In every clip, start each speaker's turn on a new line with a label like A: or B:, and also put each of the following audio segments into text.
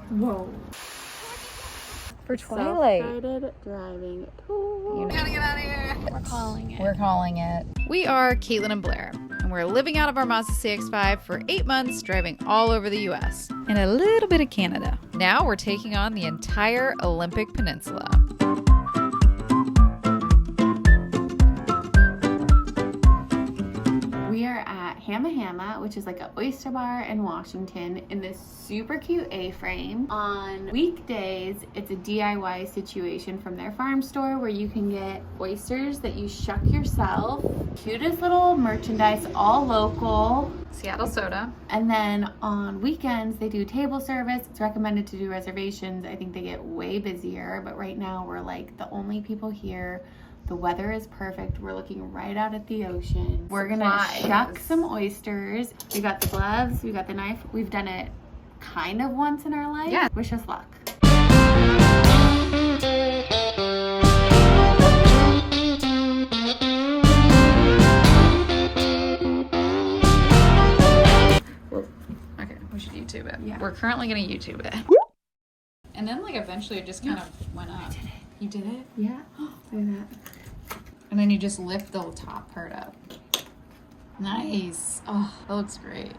A: Whoa.
B: For Twilight.
A: Self-guided driving tour.
B: You gotta get out of here.
A: We're calling it.
B: We're calling it. We are Caitlin and Blair, and we're living out of our Mazda CX-5 for 8 months, driving all over the U.S. and a little bit of Canada. Now we're taking on the entire Olympic Peninsula.
A: We are at Hama, which is like an oyster bar in Washington, in this super cute A-frame. On weekdays, it's a DIY situation from their farm store where you can get oysters that you shuck yourself. Cutest little merchandise, all local.
B: Seattle soda.
A: And then on weekends, they do table service. It's recommended to do reservations. I think they get way busier, but right now we're like the only people here. The weather is perfect. We're looking right out at the ocean. We're gonna shuck some oysters. We got the gloves, we got the knife. We've done it kind of once in our life.
B: Yeah.
A: Wish us luck.
B: Okay, we should YouTube it.
A: Yeah.
B: We're currently gonna YouTube it. And then like eventually it just kind of went up.
A: I did it.
B: You did it?
A: Yeah. Look at that.
B: And then you just lift the top part up. Nice. Oh, that looks great.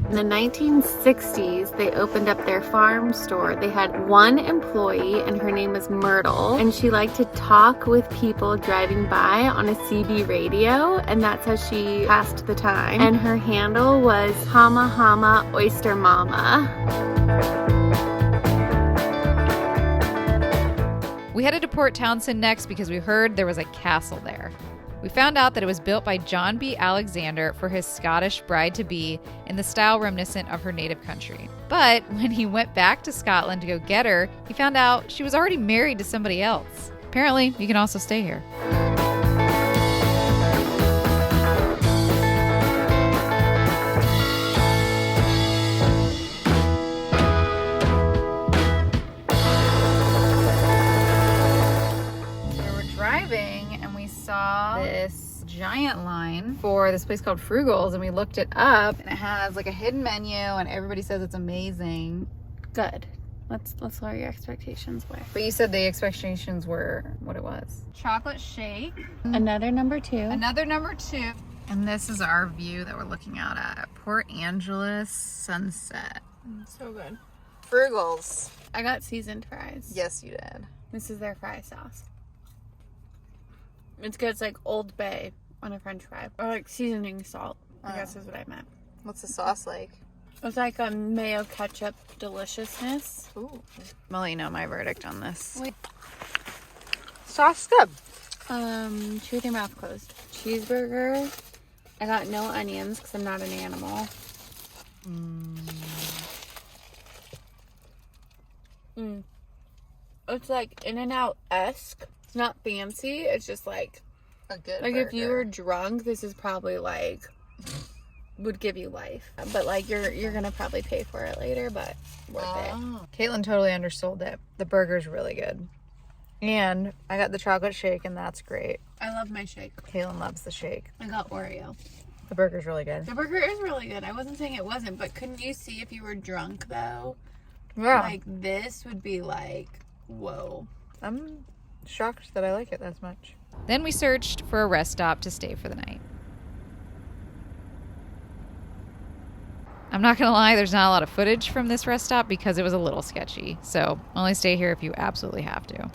A: In the 1960s, they opened up their farm store. They had one employee and her name was Myrtle, and she liked to talk with people driving by on a CB radio, and that's how she passed the time. And her handle was Hama Oyster Mama.
B: We headed to Port Townsend next because we heard there was a castle there. We found out that it was built by John B. Alexander for his Scottish bride-to-be in the style reminiscent of her native country. But when he went back to Scotland to go get her, he found out she was already married to somebody else. Apparently, you can also stay here. Saw this giant line for this place called Frugal's, and we looked it up, and it has like a hidden menu, and everybody says it's amazing.
A: Good. Let's lower your expectations, Blair.
B: But you said the expectations were what it was.
A: Chocolate shake. Another number 2.
B: Another number 2. And this is our view that we're looking out at. Port Angeles sunset.
A: So good.
B: Frugal's.
A: I got seasoned fries.
B: Yes, you did.
A: This is their fry sauce. It's good. It's like Old Bay on a french fry. Or like seasoning salt, I guess is what I meant.
B: What's the sauce like?
A: It's like a mayo ketchup deliciousness.
B: Ooh. I'll let you know my verdict on this.
A: Wait.
B: Sauce good.
A: Chew with your mouth closed. Cheeseburger. I got no onions because I'm not an animal. It's like In-N-Out-esque. It's not fancy. It's just like
B: a good
A: like
B: burger.
A: If you were drunk, this is probably like would give you life. But like you're gonna probably pay for it later, but worth it.
B: Caitlin totally undersold it. The burger's really good. And I got the chocolate shake, and that's great.
A: I love my shake.
B: Caitlin loves the shake.
A: I got Oreo.
B: The burger's really good.
A: The burger is really good. I wasn't saying it wasn't, but couldn't you see if you were drunk though?
B: Yeah.
A: Like this would be like, whoa.
B: I'm shocked that I like it that much. Then we searched for a rest stop to stay for the night. I'm not gonna lie, there's not a lot of footage from this rest stop because it was a little sketchy. So only stay here if you absolutely have to.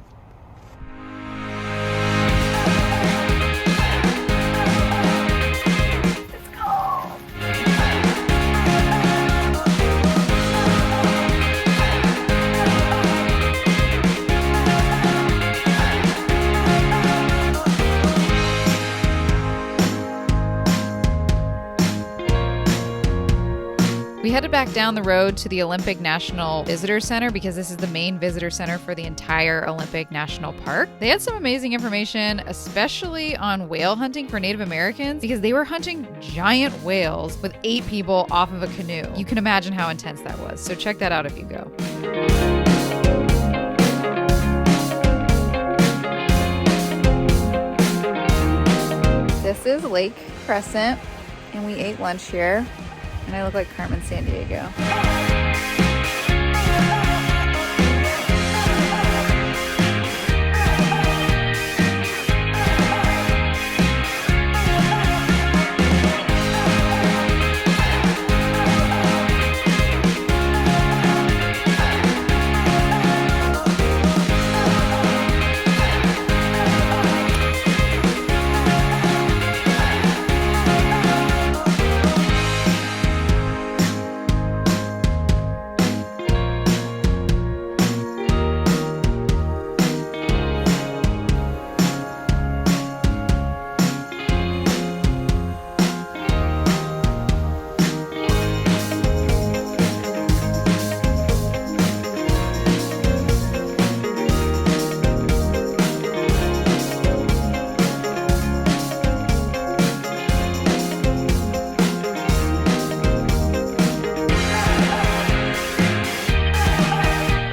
B: We headed back down the road to the Olympic National Visitor Center because this is the main visitor center for the entire Olympic National Park. They had some amazing information, especially on whale hunting for Native Americans, because they were hunting giant whales with 8 people off of a canoe. You can imagine how intense that was. So check that out if you go. is Lake Crescent, and we ate lunch here. And I look like Carmen Sandiego.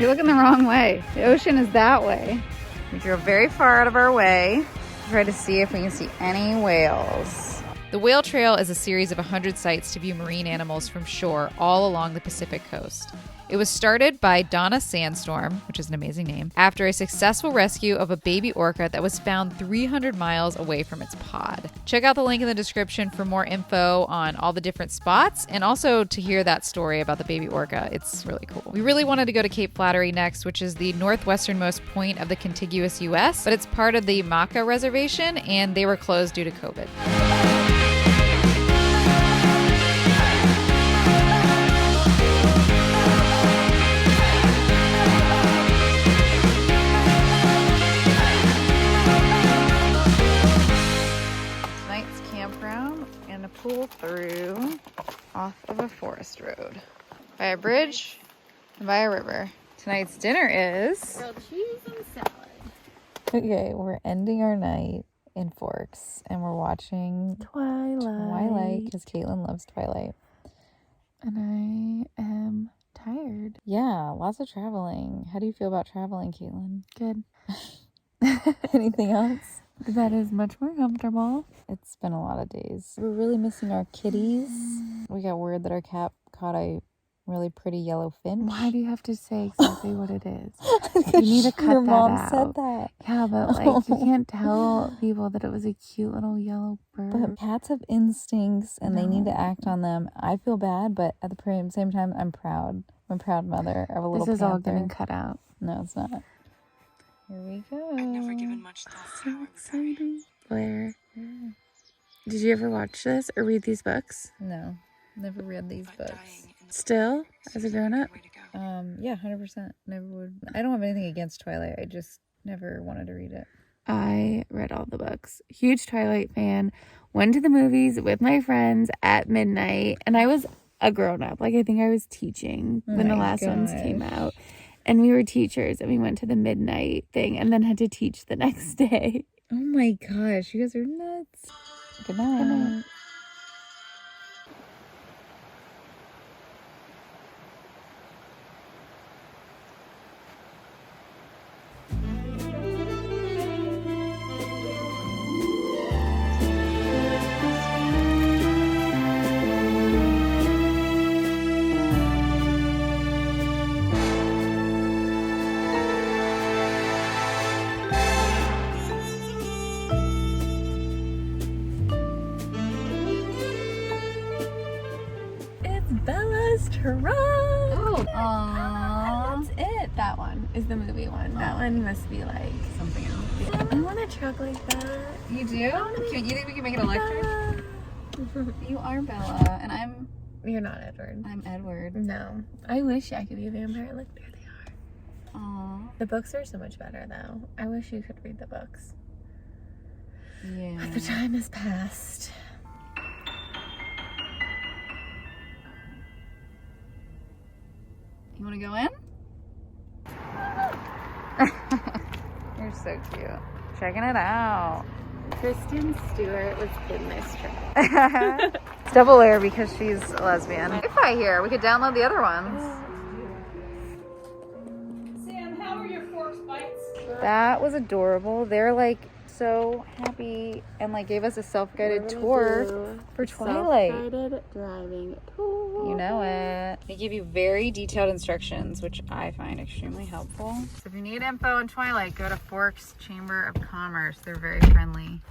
B: You're looking the wrong way. The ocean is that way. We drove very far out of our way to try to see if we can see any whales. The Whale Trail is a series of 100 sites to view marine animals from shore all along the Pacific coast. It was started by Donna Sandstorm, which is an amazing name, after a successful rescue of a baby orca that was found 300 miles away from its pod. Check out the link in the description for more info on all the different spots and also to hear that story about the baby orca. It's really cool. We really wanted to go to Cape Flattery next, which is the northwesternmost point of the contiguous U.S., but it's part of the Maka Reservation and they were closed due to COVID. Pull through off of a forest road by a bridge and by a river. Tonight's dinner is
A: grilled cheese and salad.
B: Okay, we're ending our night in Forks and we're watching Twilight because Caitlin loves Twilight.
A: And I am tired.
B: Yeah, lots of traveling. How do you feel about traveling, Caitlin?
A: Good.
B: Anything else?
A: The bed is much more comfortable.
B: It's been a lot of days. We're really missing our kitties. We got word that our cat caught a really pretty yellow finch.
A: Why do you have to say exactly what it is? You need to cut
B: Your
A: that
B: mom
A: out.
B: said that.
A: Yeah, but like you can't tell people that it was a cute little yellow bird.
B: But cats have instincts and they need to act on them. I feel bad, but at the same time, I'm proud. I'm a proud mother of a little
A: This is
B: panther.
A: all getting cut out.
B: No, it's not. Here we go.
C: I'd never given much thought to how I would die.
A: Exciting. Blair, did you ever watch this or read these books?
B: No, never read these
C: But
B: books.
C: dying in the
A: Still, as a grown-up?
C: way to go.
B: Yeah, 100%. Never would. I don't have anything against Twilight. I just never wanted to read it.
A: I read all the books. Huge Twilight fan. Went to the movies with my friends at midnight, and I was a grown-up. Like, I think I was teaching when the last ones came out. And we were teachers, and we went to the midnight thing and then had to teach the next day.
B: Oh my gosh, you guys are nuts. Good night.
A: Good night.
B: Oh,
A: That's it. That one is the movie one. That one must be like
B: something else.
A: Yeah. I want a truck like that.
B: You do? You think we can make it electric? You are Bella, and
A: You're not Edward.
B: I'm Edward.
A: No. I wish I could be a vampire. Look, there they are.
B: Aww.
A: The books are so much better, though. I wish you could read the books.
B: Yeah.
A: But the time has passed.
B: You want to go in? You're so cute. Checking it out.
A: Kristen Stewart was in this trip.
B: It's double layer because she's a lesbian. Wi-Fi here. We could download the other ones.
C: Sam, how are your Forks bites?
B: That was adorable. They're like so happy and like gave us a self-guided tour for Twilight.
A: Self-guided driving tour.
B: You know it. They give you very detailed instructions, which I find extremely helpful. So if you need info on Twilight, go to Forks Chamber of Commerce. They're very friendly.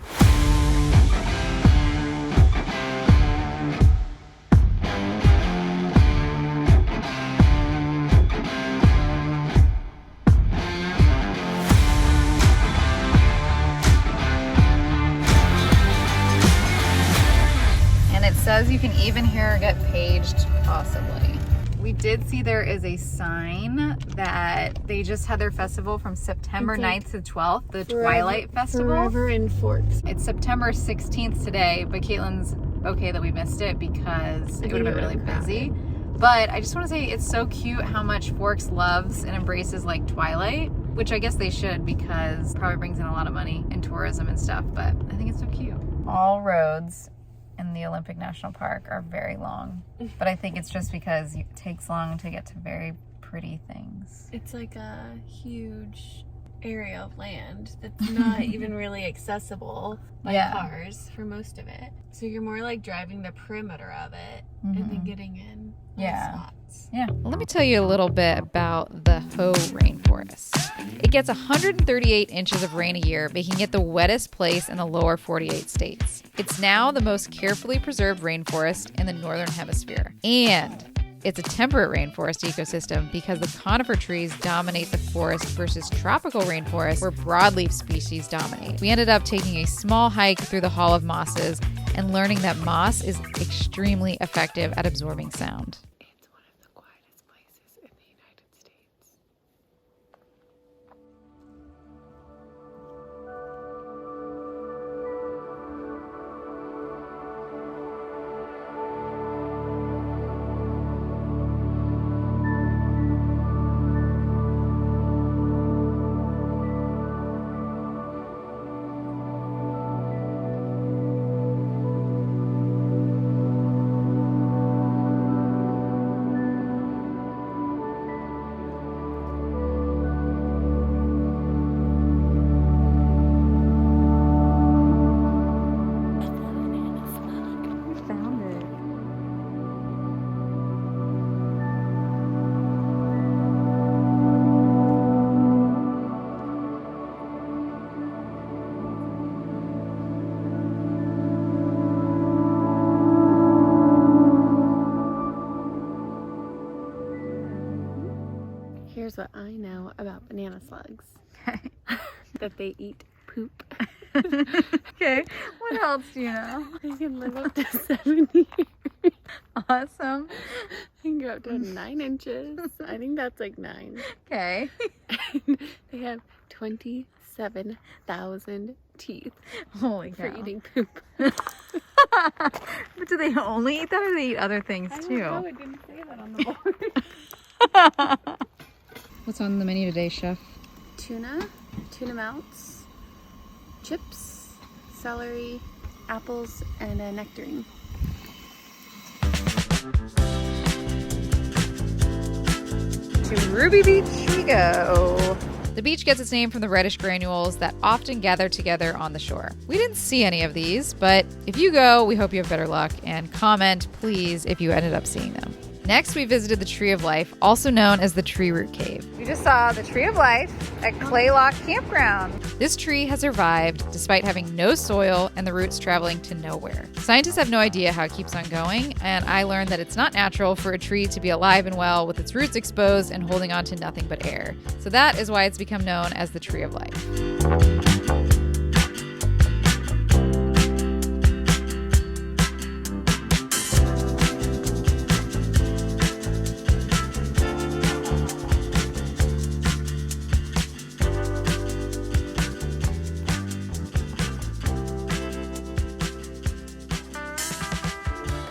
B: Says you can even hear her get paged, possibly. We did see there is a sign that they just had their festival from September 9th to 12th, the Twilight Festival.
A: Forever in Forks.
B: It's September 16th today, but Caitlin's okay that we missed it because it would have been really busy. But I just want to say it's so cute how much Forks loves and embraces like Twilight, which I guess they should because it probably brings in a lot of money in tourism and stuff, but I think it's so cute. All roads in the Olympic National Park are very long, but I think it's just because it takes long to get to very pretty things.
A: It's like a huge area of land that's not even really accessible by cars for most of it. So you're more like driving the perimeter of it and then getting in spots.
B: Yeah. Well, let me tell you a little bit about the Hoh Rain Forest. It gets 138 inches of rain a year, making it the wettest place in the lower 48 states. It's now the most carefully preserved rainforest in the Northern Hemisphere. And it's a temperate rainforest ecosystem because the conifer trees dominate the forest versus tropical rainforest where broadleaf species dominate. We ended up taking a small hike through the Hall of Mosses and learning that moss is extremely effective at absorbing sound.
A: It's one of the quietest places in the United States. Here's what I know about banana slugs. That they eat poop.
B: Okay, what else do you know?
A: They can live up to 7 years.
B: Awesome.
A: They can go up to 9 inches. I think that's like 9.
B: Okay.
A: And they have 27,000 teeth.
B: Holy cow.
A: For eating poop.
B: But do they only eat that or do they eat other things too?
A: I don't know, it didn't say that on the board.
B: What's on the menu today, Chef?
A: Tuna melts, chips, celery, apples, and a nectarine.
B: To Ruby Beach we go. The beach gets its name from the reddish granules that often gather together on the shore. We didn't see any of these, but if you go, we hope you have better luck, and comment, please, if you ended up seeing them. Next, we visited the Tree of Life, also known as the Tree Root Cave. We just saw the Tree of Life at Claylock Campground. This tree has survived despite having no soil and the roots traveling to nowhere. Scientists have no idea how it keeps on going, and I learned that it's not natural for a tree to be alive and well with its roots exposed and holding on to nothing but air. So that is why it's become known as the Tree of Life.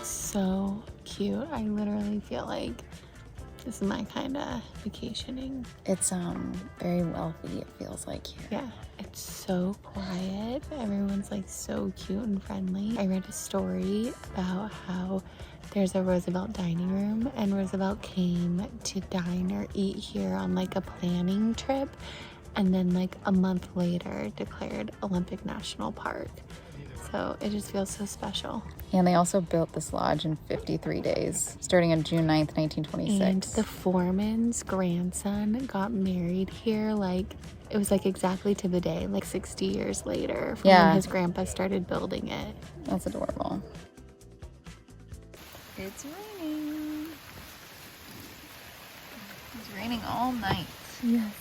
A: So cute. I literally feel like this is my kind of vacationing.
B: It's very wealthy, it feels like here.
A: Yeah, it's so quiet. Everyone's like so cute and friendly. I read a story about how there's a Roosevelt dining room and Roosevelt came to dine or eat here on like a planning trip, and then like a month later declared Olympic National Park. So it just feels so special.
B: And they also built this lodge in 53 days, starting on June 9th, 1926.
A: And the foreman's grandson got married here, like, it was like exactly to the day, like 60 years later from when his grandpa started building it.
B: That's adorable. It's raining. It's raining all night.
A: Yes.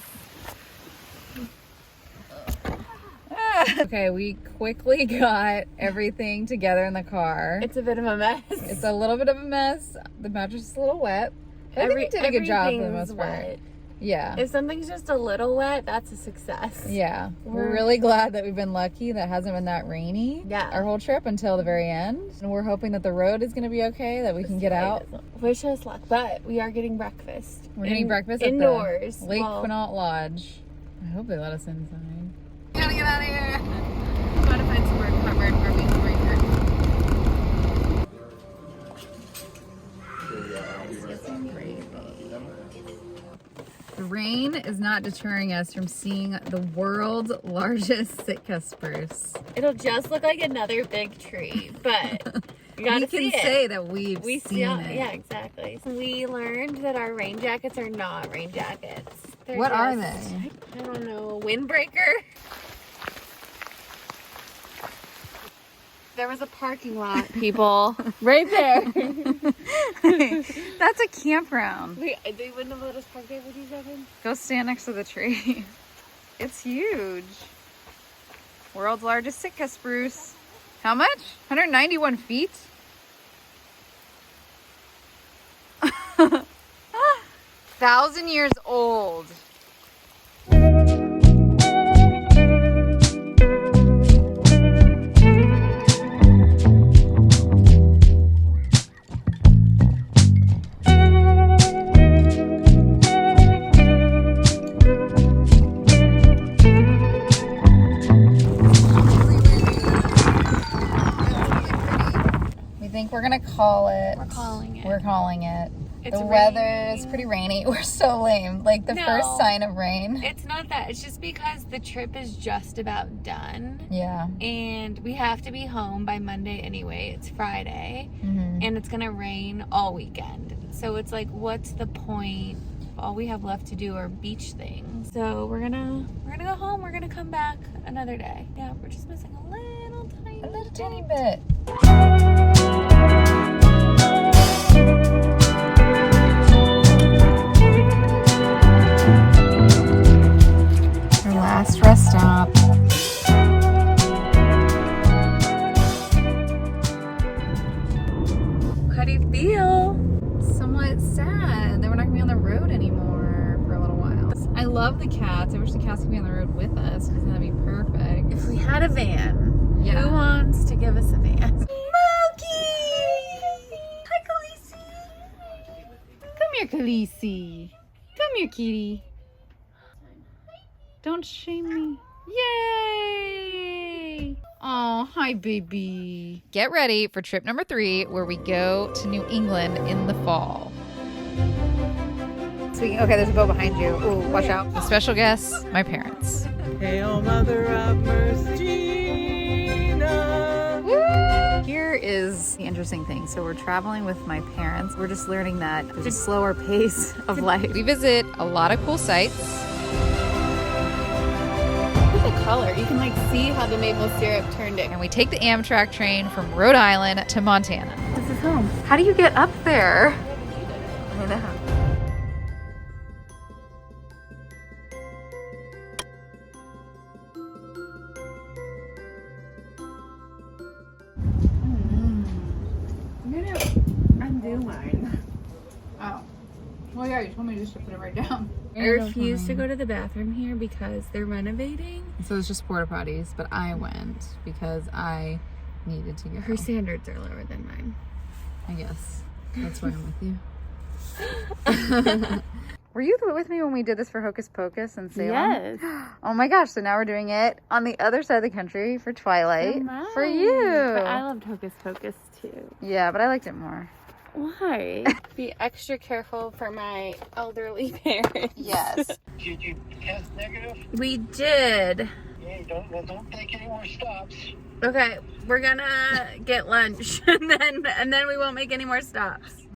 B: Okay, we quickly got everything together in the car.
A: It's a bit of a mess.
B: It's a little bit of a mess. The mattress is a little wet. But I think we did a good job for the most part.
A: Wet.
B: Yeah.
A: If something's just a little wet, that's a success.
B: Yeah. We're really glad that we've been lucky that it hasn't been that rainy our whole trip until the very end. And we're hoping that the road is going to be okay, that we can get out.
A: Wish us luck. But we are getting breakfast.
B: We're getting breakfast
A: indoors.
B: At the Lake Quinault Lodge. I hope they let us inside. We gotta get out of here. We gotta find somewhere covered where we can record. The rain is not deterring us from seeing the world's largest Sitka spruce.
A: It'll just look like another big tree, but you gotta see it.
B: We can say that we've seen it.
A: Yeah, exactly. We learned that our rain jackets are not rain jackets.
B: What are they?
A: I don't know, a windbreaker? There was a parking lot, people. Right there.
B: That's a campground.
A: They wouldn't have let us park there, would you, Devin?
B: Go stand next to the tree. It's huge. World's largest Sitka spruce. How much? 191 feet? 1,000 years old. We're gonna call it.
A: We're calling it.
B: We're calling it.
A: It's
B: the weather
A: raining.
B: is pretty rainy. We're so lame. Like the first sign of rain.
A: It's not that. It's just because the trip is just about done.
B: Yeah.
A: And we have to be home by Monday anyway. It's Friday.
B: Mm-hmm.
A: And it's gonna rain all weekend. So it's like, what's the point? All we have left to do are beach things. So we're gonna go home. We're gonna come back another day. Yeah, we're just missing a little tiny
B: bit. Our last rest stop.
A: How do you feel?
B: Somewhat sad that we're not gonna be on the road anymore for a little while. I love the cats. I wish the cats could be on the road with us because that'd be perfect.
A: If we had a van, who wants to give us a van?
B: Moki! Hi, Khaleesi. Come here, Khaleesi. Come here, kitty. Don't shame me. Yay! Oh, hi, baby. Get ready for trip number 3, where we go to New England in the fall. Okay, there's a boat behind you. Ooh, watch out. The special guests, my parents.
C: Hail, Mother of Mercy.
B: Woo! Here is the interesting thing. So we're traveling with my parents. We're just learning that there's a slower pace of life. We visit a lot of cool sites.
A: Look at the color. You can like see how the maple syrup turned it.
B: And we take the Amtrak train from Rhode Island to Montana.
A: This is home.
B: How do you get up there? I know.
A: Undo mine.
B: Oh. Well, yeah, you told me just to put it right down.
A: I refuse to go to the bathroom here because they're renovating.
B: So it's just porta potties, but I went because I needed to go.
A: Her standards are lower than mine.
B: I guess. That's why I'm with you. Were you with me when we did this for Hocus Pocus in Salem?
A: Yes.
B: Oh my gosh, so now we're doing it on the other side of the country for Twilight. For you.
A: But I loved Hocus Pocus too.
B: Yeah, but I liked it more.
A: Why? Be extra careful for my elderly parents.
B: Yes.
D: Did you test negative?
A: We did.
D: Yeah, don't take any more stops.
A: Okay, we're gonna get lunch and then we won't make any more stops.